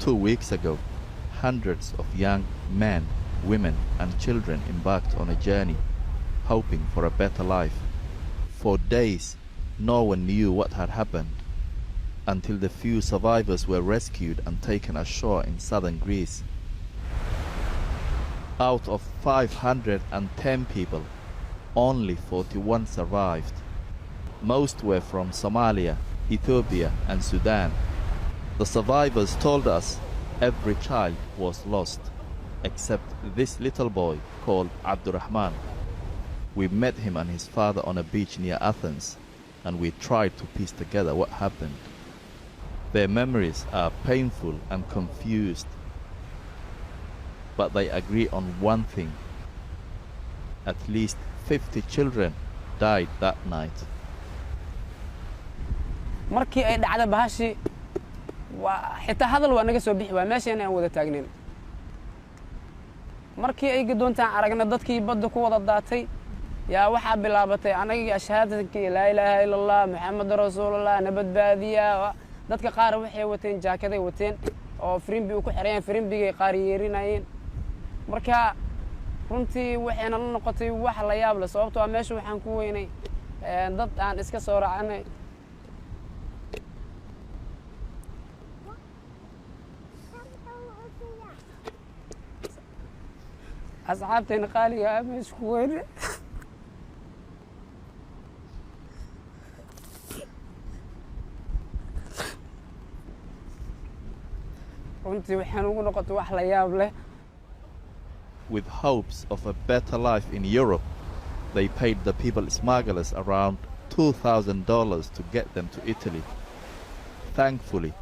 2 weeks ago, hundreds of young men, women and children embarked on a journey, hoping for a better life. For days, no one knew what had happened, until the few survivors were rescued and taken ashore in southern Greece. Out of 510 people, only 41 survived. Most were from Somalia, Ethiopia and Sudan. The survivors told us every child was lost, except this little boy called Abdurrahman. We met him and his father on a beach near Athens, and we tried to piece together what happened. Their memories are painful and confused, but they agree on one thing. At least 50 children died that night. markii ay dhacda bahashi xitaa hadal waa naga soo bixi waa meesheen aan wada taagnin markii ay gadoontaan aragna dadkii badda ku wada daatay yaa waxa bilaabatay anaga shahaadadkii laa ilaaha illa allah muxammad rasuulullah nabadbaadiya dadka qaar waxay wateen jaakaday wateen oo frimbi ku xireen frimbigay qaar yeerinayeen marka runtii waxayna la noqotay wax la yaab leh sababtoo ah meesha waxaan ku weynay dad aan iska soo raacnay أصحابتنا قالوا مش كوير runtii waxaan ugu noqotay wax la yaab leh. With hopes of a better life in Europe, they paid the people smugglers around $2,000 to get them to Italy. Thankfully,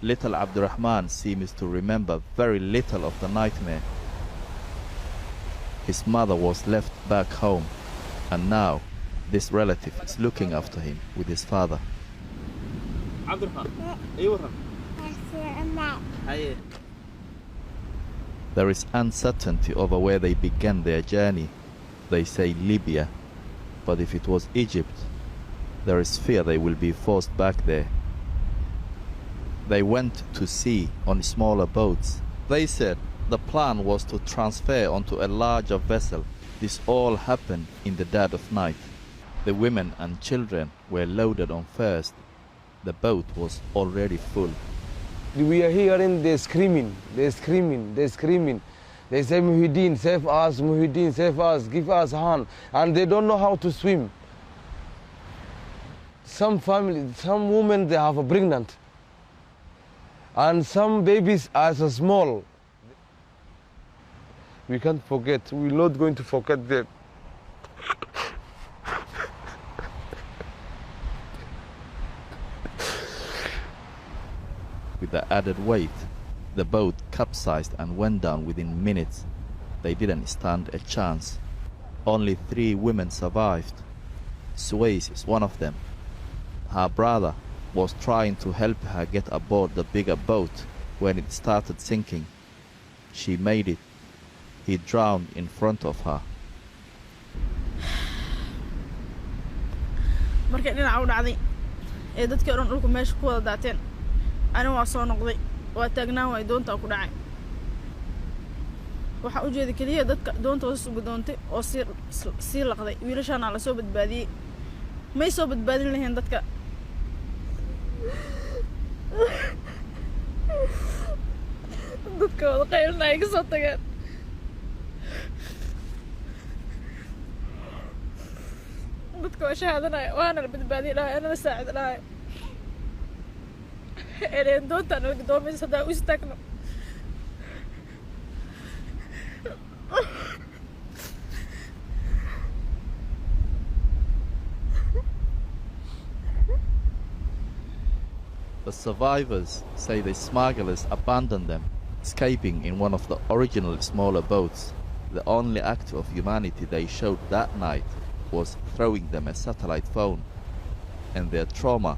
little Abdurrahman seems to remember very little of the nightmare. His mother was left back home, and now this relative is looking after him with his father. There is uncertainty over where they began their journey. They say Libya, but if it was Egypt, there is fear they will be forced back there. They went to sea on smaller boats. They said the plan was to transfer onto a larger vessel. This all happened in the dead of night. The women and children were loaded on first. The boat was already full. We are hearing they're screaming, they're screaming, they're screaming. They say, Muhyiddin, save us, Muhyiddin, save us, give us a hand. And they don't know how to swim. Some families, some women, they have a pregnant. And some babies are so small. We can't forget, we're not going to forget them. With the added weight, the boat capsized and went down within minutes. They didn't stand a chance. Only 3 women survived. Suez is one of them. Her brother was trying to help her get aboard the bigger boat when it started sinking. She made it. He drowned in front of her. markay dhinaca u dhacday ee dadkii oran dhulku meesha ku wada daateen anigu waa soo noqday waa taagnaan way doonta ku dhacay waxa u jeeday kaliya dadka doonta hoos ugu doontay oo si laqday wiilashana la soo badbaadiyay may soo badbaadin lahayn dadka dadka wada qaylnaa iga soo tageen dadka waa shahaadanayo waana la badbaadin lahaa ana la saacid lahaa eleen doontaan laga doomaysa hadaa u istaagno The survivors say the smugglers abandoned them, escaping in one of the original smaller boats. The only act of humanity they showed that night was throwing them a satellite phone. And their trauma,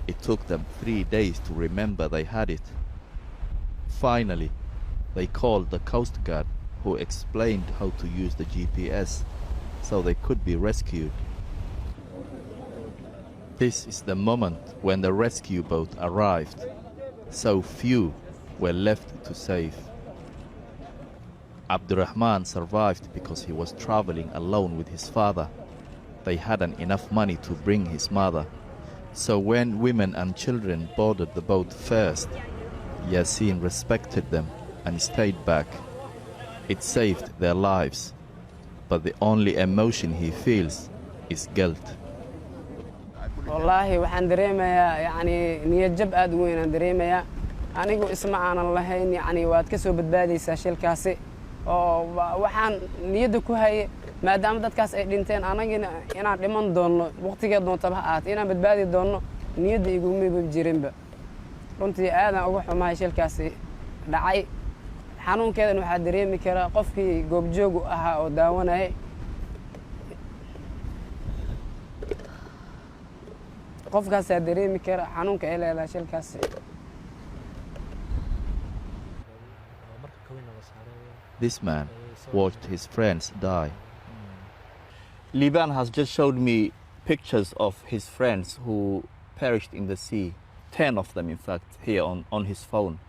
it took them 3 days to remember they had it. Finally, they called the Coast Guard, who explained how to use the GPS so they could be rescued. This is the moment when the rescue boat arrived. So few, were left to save. Abdurrahman survived because he was traveling alone with his father. They hadn't enough money to bring his mother. So when women and children boarded the boat first, Yasin respected them and stayed back. It saved their lives, but the only emotion he feels is guilt. wallaahi waxaan dareemayaa yani niyad jab aad u weyn aan dareemayaa anigu isma aanan lahayn yani waad ka soo badbaadaysaa shilkaasi oo waxaan niyadda ku hayay maadaama dadkaas ay dhinteen anagina inaan dhiman doono waqtigeed doontaba ha ahaatee inaan badbaadi doono niyadda iguma jirinba runtii aadaan uga xumahay shilkaasi dhacay xanuunkeedan waxaa dareemi karaa qofkii goobjoogu ahaa oo daawanayay qofkaasaa dareemi kara xanuunka ay leedahay shilkaasi. This man watched his friends die. Liban has just showed me pictures of his friends who perished in the sea, 10 of them in fact, here on his phone.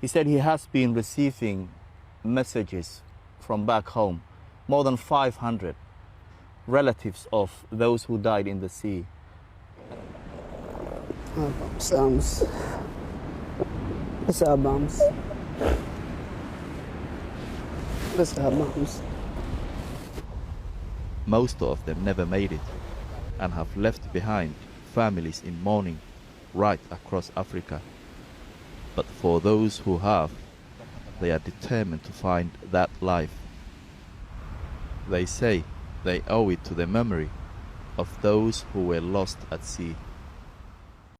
He said he has been receiving messages from back home, more than 500 relatives of those who died in the sea. Most of them never made it and have left behind families in mourning right across Africa. But for those who have, they are determined to find that life. They say they owe it to the memory of those who were lost at sea.